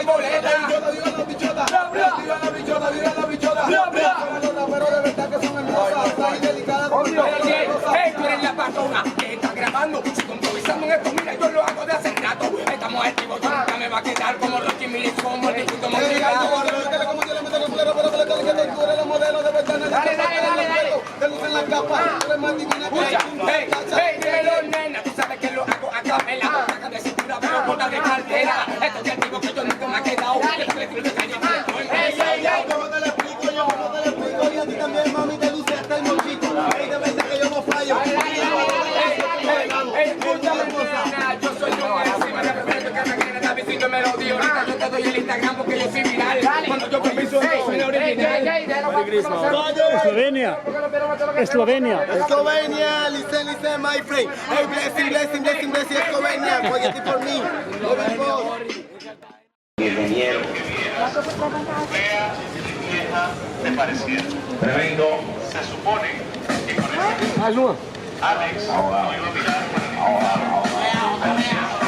en boleta. Viva la bichota, viva la bichota, viva la bichota. Pero de verdad que son hermosas y delicadas. Hey, tú eres la patrona que está grabando. Sigo improvisando en esto, mira, yo lo hago de hace rato. Estamos activos, tú nunca me va a quedar como Rocky Miles, como el disfruto musical. Hey, hey, dímelo, nena, tú sabes que lo hago a capela. Saca de cintura, pero bota de cartera. Esto es activo que yo nunca me ha quedado. Hey, hey, hey. ¿Cómo te lo explico yo? ¿Cómo te lo explico? Y a ti también, mami, te luce hasta el mochito. Ey, de verdad que yo no fallo. Escúchame, nena, yo soy un encima de respeto que me quiere dar besito me lo dio. Ahorita yo te doy el Instagram porque yo soy viral. Cuando yo permiso, soy original. Eslovenia. Eslovenia. Eslovenia, listen, my friend. Hey, blessing, Eslovenia. Forget it for me. Love you both. Ingeniero. Vea vieja te pareciera. Tremendo. Se supone que con eso Alex no iba a mirar para ningún lado.